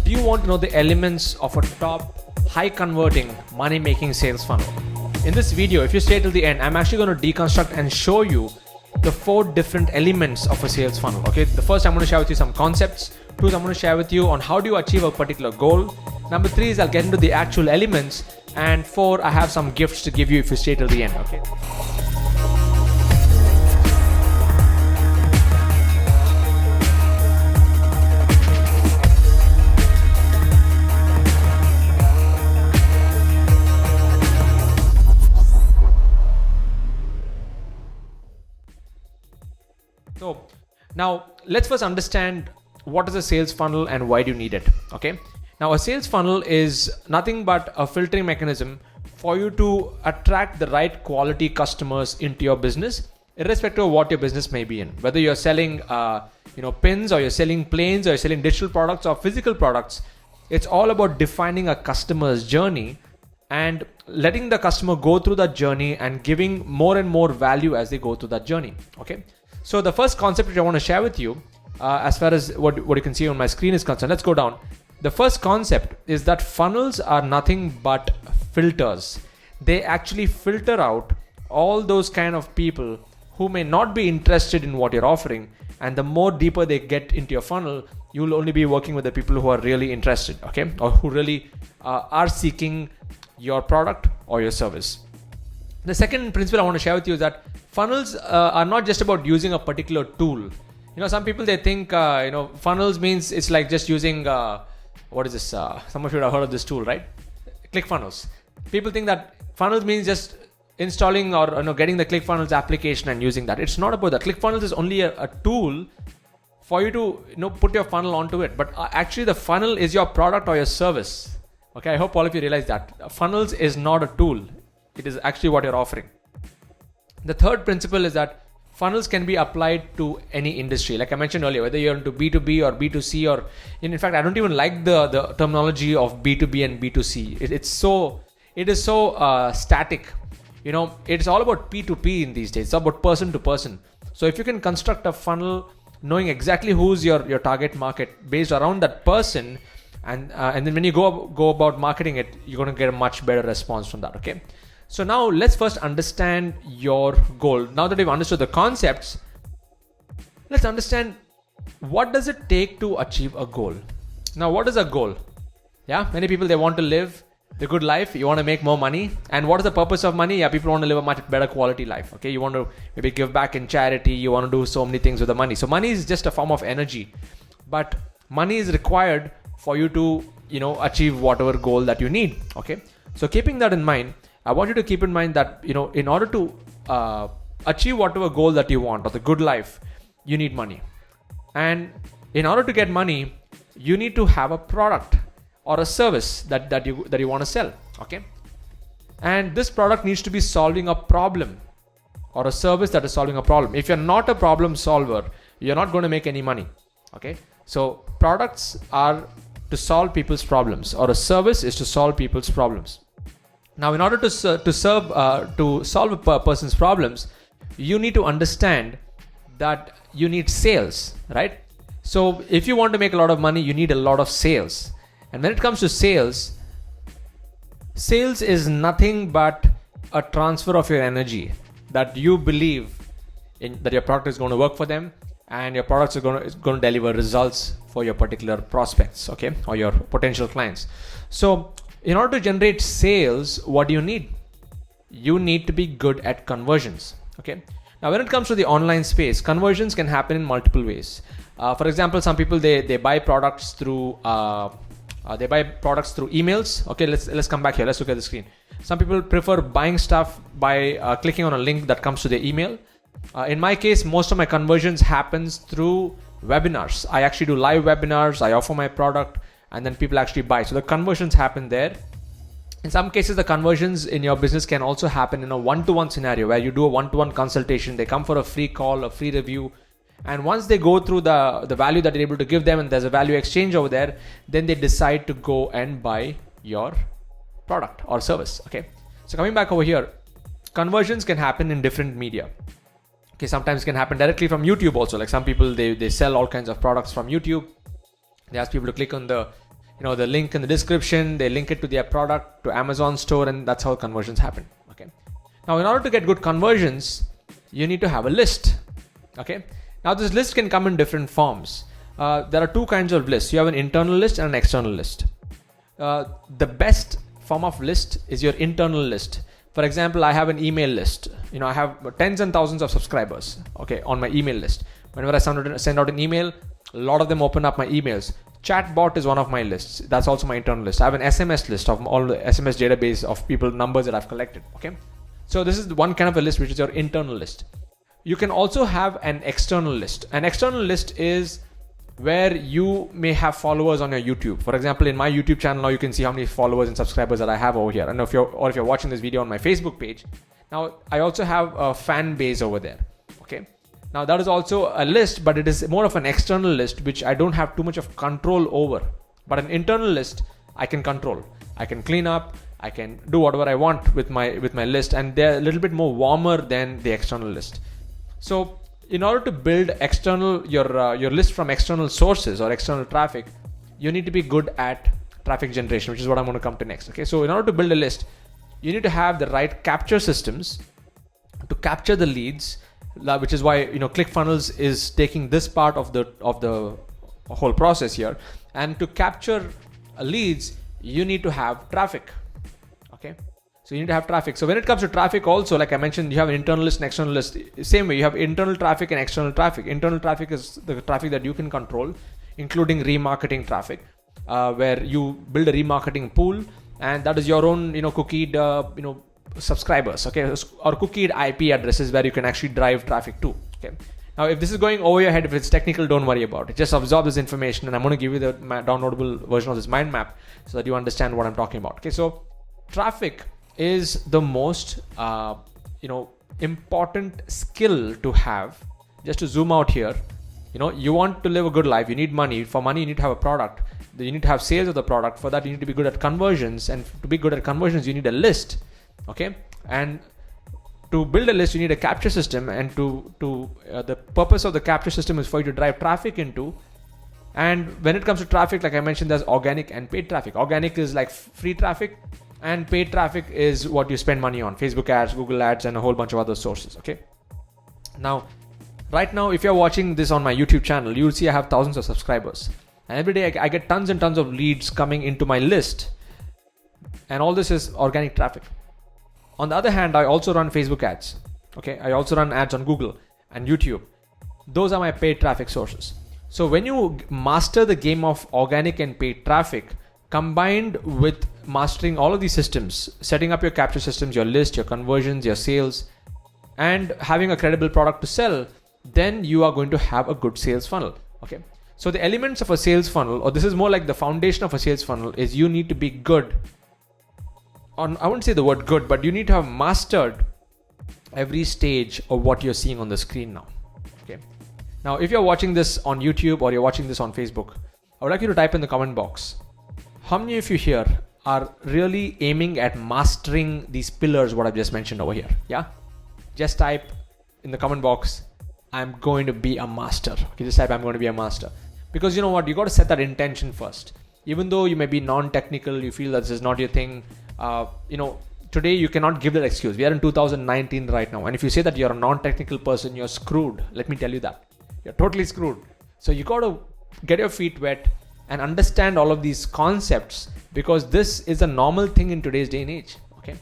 Do you want to know the elements of a top high converting money making sales funnel? In this video, if you stay till the end, I'm actually going to deconstruct and show you the 4 different elements of a sales funnel. Okay, the first I'm going to share with you some concepts. 2 I'm going to share with you on how do you achieve a particular goal. Number 3 is I'll get into the actual elements, and 4 I have some gifts to give you if you stay till the end. Okay. So now let's first understand what is a sales funnel and why do you need it. Okay. Now a sales funnel is nothing but a filtering mechanism for you to attract the right quality customers into your business, irrespective of what your business may be in. Whether you're selling pins, or you're selling planes, or you're selling digital products or physical products, it's all about defining a customer's journey and letting the customer go through that journey and giving more and more value as they go through that journey. Okay. So the first concept which I want to share with you, as far as what you can see on my screen is concerned, let's go down. The first concept is that funnels are nothing but filters. They actually filter out all those kind of people who may not be interested in what you're offering. And the more deeper they get into your funnel, you will only be working with the people who are really interested, okay, or who really are seeking your product or your service. The second principle I want to share with you is that funnels are not just about using a particular tool. Some people, they think funnels means it's like just using what is this? Some of you have heard of this tool, right? ClickFunnels. People think that funnels means just installing or getting the ClickFunnels application and using that. It's not about that. ClickFunnels is only a tool for you to put your funnel onto it. But actually, the funnel is your product or your service. Okay, I hope all of you realize that funnels is not a tool. It is actually what you're offering. The third principle is that funnels can be applied to any industry. Like I mentioned earlier, whether you're into B2B or B2C, or in fact, I don't even like the terminology of B2B and B2C. It is so static. It's all about P2P in these days. It's about person to person. So if you can construct a funnel knowing exactly who's your target market based around that person, and then when you go about marketing it, you're going to get a much better response from that. Okay. So now let's first understand your goal. Now that we've understood the concepts, let's understand what does it take to achieve a goal. Now, what is a goal? Yeah, many people, they want to live the good life. You want to make more money. And what is the purpose of money? Yeah, people want to live a much better quality life. Okay, you want to maybe give back in charity. You want to do so many things with the money. So money is just a form of energy, but money is required for you to achieve whatever goal that you need. Okay, so keeping that in mind, I want you to keep in mind that, in order to achieve whatever goal that you want or the good life, you need money. And in order to get money, you need to have a product or a service that you want to sell. Okay. And this product needs to be solving a problem, or a service that is solving a problem. If you're not a problem solver, you're not going to make any money. Okay. So products are to solve people's problems, or a service is to solve people's problems. Now, in order to solve a person's problems, you need to understand that you need sales, right? So if you want to make a lot of money, you need a lot of sales. And when it comes to sales is nothing but a transfer of your energy, that you believe in that your product is going to work for them, and your products are going to deliver results for your particular prospects, okay, or your potential clients. So in order to generate sales, what do you need? You need to be good at conversions. Okay. Now, when it comes to the online space, conversions can happen in multiple ways. For example, some people they buy products through emails. Okay, let's come back here. Let's look at the screen. Some people prefer buying stuff by clicking on a link that comes to their email. In my case, most of my conversions happens through webinars. I actually do live webinars. I offer my product, and then people actually buy. So the conversions happen there. In some cases, the conversions in your business can also happen in a one-to-one scenario where you do a one-to-one consultation. They come for a free call, a free review. And once they go through the value that you're able to give them, and there's a value exchange over there, then they decide to go and buy your product or service. Okay. So coming back over here, conversions can happen in different media. Okay, sometimes it can happen directly from YouTube also. Like some people, they sell all kinds of products from YouTube. They ask people to click on the the link in the description, they link it to their product, to Amazon store, and that's how conversions happen. Okay. Now, in order to get good conversions, you need to have a list. Okay. Now, this list can come in different forms. There are two kinds of lists. You have an internal list and an external list. The best form of list is your internal list. For example, I have an email list. I have tens and thousands of subscribers, okay, on my email list. Whenever I send out an email, a lot of them open up my emails. Chatbot is one of my lists. That's also my internal list. I have an SMS list of all the SMS database of people, numbers that I've collected, okay? So this is one kind of a list, which is your internal list. You can also have an external list. An external list is where you may have followers on your YouTube. For example, in my YouTube channel now, you can see how many followers and subscribers that I have over here. And if you're watching this video on my Facebook page, now I also have a fan base over there. Okay. Now that is also a list, but it is more of an external list, which I don't have too much of control over. But an internal list, I can control. I can clean up. I can do whatever I want with my list, and they're a little bit more warmer than the external list. So in order to build your list from external sources or external traffic, you need to be good at traffic generation, which is what I'm going to come to next. Okay, so in order to build a list, you need to have the right capture systems to capture the leads, which is why ClickFunnels is taking this part of the whole process here. And to capture leads, you need to have traffic. Okay. So you need to have traffic. So when it comes to traffic also, like I mentioned, you have an internal list and external list. Same way, you have internal traffic and external traffic. Internal traffic is the traffic that you can control, including remarketing traffic, where you build a remarketing pool, and that is your own, cookied, subscribers, okay, or cookied IP addresses where you can actually drive traffic to. Okay. Now, if this is going over your head, if it's technical, don't worry about it. Just absorb this information, and I'm going to give you the downloadable version of this mind map so that you understand what I'm talking about. Okay. So traffic is the most important skill to have. Just to zoom out here, you want to live a good life, you need money. For money, you need to have a product. You need to have sales of the product. For that, you need to be good at conversions, and to be good at conversions, you need a list. Okay, and to build a list, you need a capture system, and the purpose of the capture system is for you to drive traffic into. And when it comes to traffic, like I mentioned, there's organic and paid traffic. Organic is like free traffic, and paid traffic is what you spend money on: Facebook ads, Google ads, and a whole bunch of other sources. Okay. Now, right now, if you're watching this on my YouTube channel, you'll see I have thousands of subscribers, and every day I get tons and tons of leads coming into my list, and all this is organic traffic. On the other hand, I also run Facebook ads. Okay, I also run ads on Google and YouTube. Those are my paid traffic sources. So when you master the game of organic and paid traffic, combined with mastering all of these systems, setting up your capture systems, your list, your conversions, your sales, and having a credible product to sell, then you are going to have a good sales funnel. Okay. So the elements of a sales funnel, or this is more like the foundation of a sales funnel, is you need to be good on, I wouldn't say the word good, but you need to have mastered every stage of what you're seeing on the screen now. Okay. Now, if you're watching this on YouTube or you're watching this on Facebook, I would like you to type in the comment box, how many of you here are really aiming at mastering these pillars, what I've just mentioned over here? Yeah. Just type in the comment box, I'm going to be a master. Okay, just type, I'm going to be a master. Because you know what? You got to set that intention first. Even though you may be non-technical, you feel that this is not your thing. Today you cannot give that excuse. We are in 2019 right now. And if you say that you're a non-technical person, you're screwed. Let me tell you that. You're totally screwed. So you got to get your feet wet and understand all of these concepts, because this is a normal thing in today's day and age. Okay.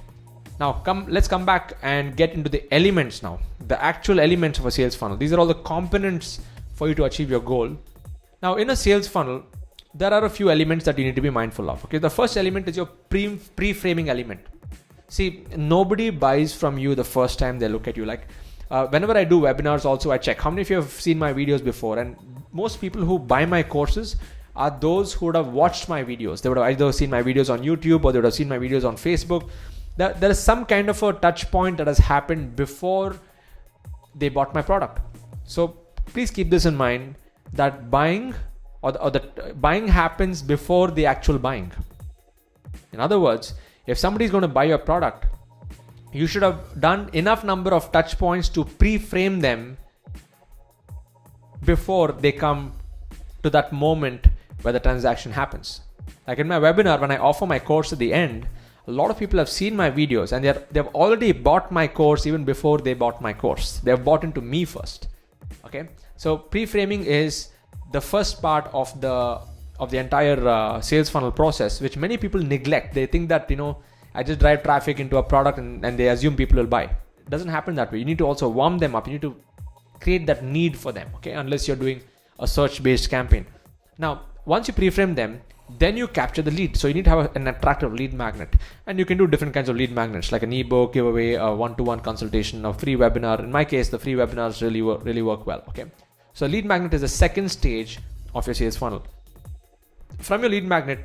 Now let's come back and get into the elements now. The actual elements of a sales funnel. These are all the components for you to achieve your goal. Now in a sales funnel, there are a few elements that you need to be mindful of. Okay. The first element is your pre-framing element. See, nobody buys from you the first time they look at you. Like whenever I do webinars also, I check how many of you have seen my videos before, and most people who buy my courses are those who would have watched my videos. They would have either seen my videos on YouTube or they would have seen my videos on Facebook. There is some kind of a touch point that has happened before they bought my product. So please keep this in mind, that buying or the buying happens before the actual buying. In other words, if somebody is going to buy your product, you should have done enough number of touch points to pre-frame them before they come to that moment where the transaction happens. Like in my webinar, when I offer my course at the end, a lot of people have seen my videos and they've already bought my course even before they bought my course. They've bought into me first. Okay, so pre-framing is the first part of the entire sales funnel process, which many people neglect. They think that, I just drive traffic into a product and they assume people will buy. It doesn't happen that way. You need to also warm them up. You need to create that need for them, okay, unless you're doing a search-based campaign. Now, once you pre-frame them, then you capture the lead. So you need to have an attractive lead magnet, and you can do different kinds of lead magnets, like an ebook giveaway, a one-to-one consultation, a free webinar. In my case, the free webinars really work well. Okay, so lead magnet is the second stage of your sales funnel. From your lead magnet,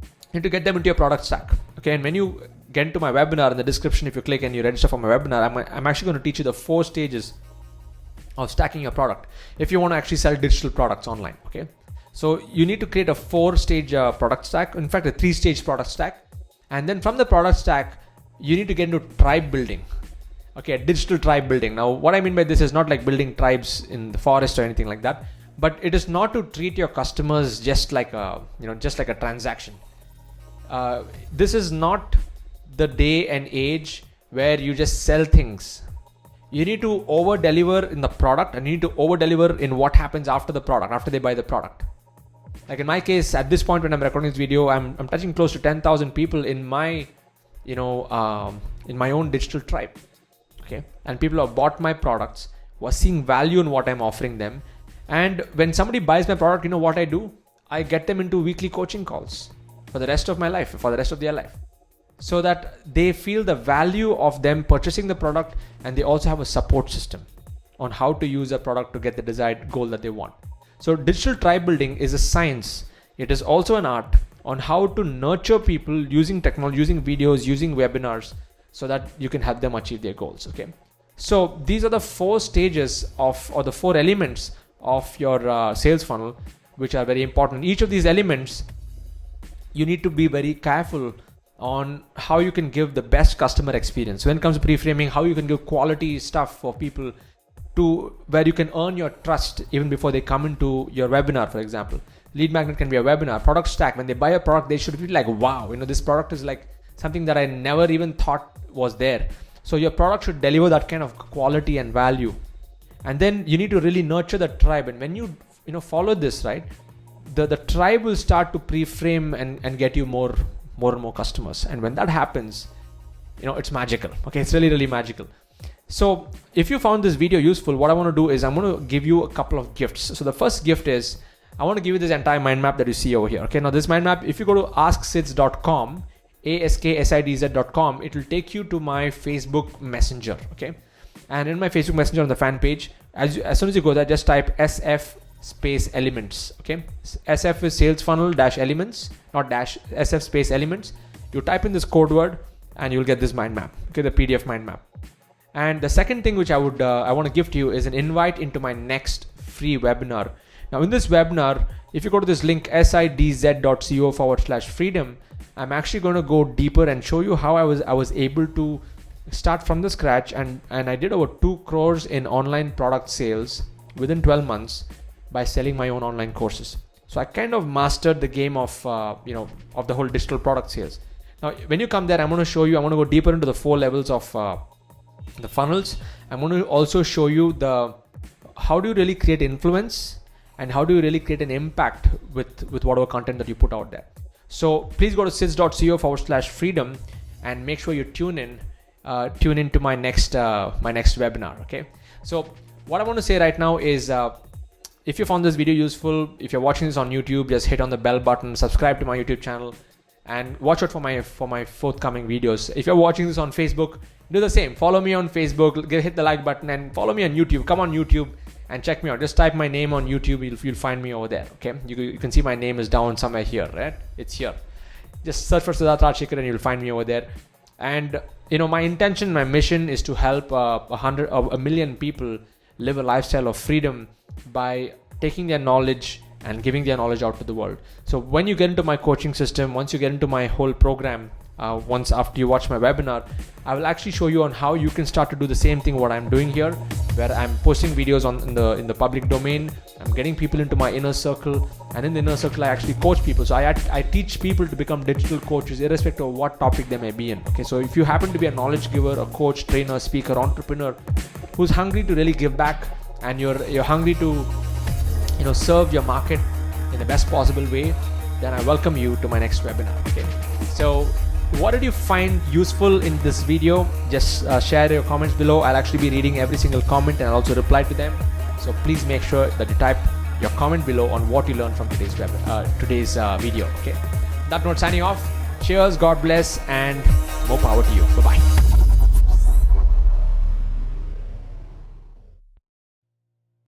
you need to get them into your product stack. Okay, and when you get into my webinar, in the description, if you click and you register for my webinar, I'm actually going to teach you the 4 stages of stacking your product if you want to actually sell digital products online. Okay, so you need to create a 4-stage product stack, in fact a 3-stage product stack, and then from the product stack you need to get into tribe building. Okay, digital tribe building. Now what I mean by this is not like building tribes in the forest or anything like that, but it is not to treat your customers just like a transaction. This is not the day and age where you just sell things. You need to over deliver in the product, and you need to over deliver in what happens after the product, after they buy the product. Like in my case, at this point when I'm recording this video, I'm touching close to 10,000 people in my in my own digital tribe. Okay, and people who have bought my products, who are seeing value in what I'm offering them. And when somebody buys my product, you know what I do? I get them into weekly coaching calls for the rest of my life, for the rest of their life, so that they feel the value of them purchasing the product, and they also have a support system on how to use the product to get the desired goal that they want. So digital tribe building is a science. It is also an art on how to nurture people using technology, using videos, using webinars, so that you can help them achieve their goals. Okay, so these are the 4 stages or the 4 elements of your sales funnel, which are very important. Each of these elements, you need to be very careful on how you can give the best customer experience. When it comes to pre-framing, how you can give quality stuff for people, to where you can earn your trust even before they come into your webinar. For example, lead magnet can be a webinar. Product stack, when they buy a product, they should feel like, wow, this product is like something that I never even thought was there. So your product should deliver that kind of quality and value. And then you need to really nurture the tribe. And when you follow this, right, the tribe will start to pre-frame and get you more and more customers. And when that happens, it's magical. Okay, it's really magical. So if you found this video useful, what I want to do is I'm going to give you a couple of gifts. So the first gift is I want to give you this entire mind map that you see over here. Okay, now this mind map, if you go to asksids.com, asksidz.com, it will take you to my Facebook Messenger. Okay, and in my Facebook Messenger on the fan page, as soon as you go there, just type SF space elements. Okay, SF is sales funnel dash elements, not dash, SF space elements. You type in this code word and you'll get this mind map. Okay, the PDF mind map. And the second thing which I want to give to you is an invite into my next free webinar. Now in this webinar, if you go to this link sidz.co/freedom, I'm actually going to go deeper and show you how I was able to start from the scratch, and I did over 2 crores in online product sales within 12 months by selling my own online courses. So I kind of mastered the game of of the whole digital product sales. Now when you come there, I'm going to show you, I want to go deeper into the 4 levels of the funnels. I'm going to also show you how do you really create influence, and how do you really create an impact with whatever content that you put out there. So please go to sidz.co/freedom and make sure you tune into my next webinar. Okay, so what I want to say right now is, if you found this video useful, if you're watching this on YouTube, just hit on the bell button, subscribe to my YouTube channel, and watch out for my forthcoming videos. If you're watching this on Facebook, do the same. Follow me on Facebook, hit the like button, and follow me on YouTube. Come on YouTube and check me out. Just type my name on YouTube, you'll find me over there. Okay, you can see my name is down somewhere here, right? It's here. Just search for Siddharth Rajshekar and you'll find me over there. And my intention, my mission is to help 1 million people live a lifestyle of freedom by taking their knowledge and giving their knowledge out to the world. So when you get into my coaching system, once you get into my whole program, once after you watch my webinar, I will actually show you on how you can start to do the same thing what I'm doing here, where I'm posting videos in the public domain. I'm getting people into my inner circle, and in the inner circle I actually coach people. So I teach people to become digital coaches irrespective of what topic they may be in. Okay, so if you happen to be a knowledge giver, a coach, trainer, speaker, entrepreneur who's hungry to really give back, and you're hungry to serve your market in the best possible way, then I welcome you to my next webinar. Okay, so what did you find useful in this video? Just share your comments below. I'll actually be reading every single comment and I'll also reply to them. So please make sure that you type your comment below on what you learned from today's video. Okay, that note, signing off. Cheers, God bless, and more power to you. Bye bye.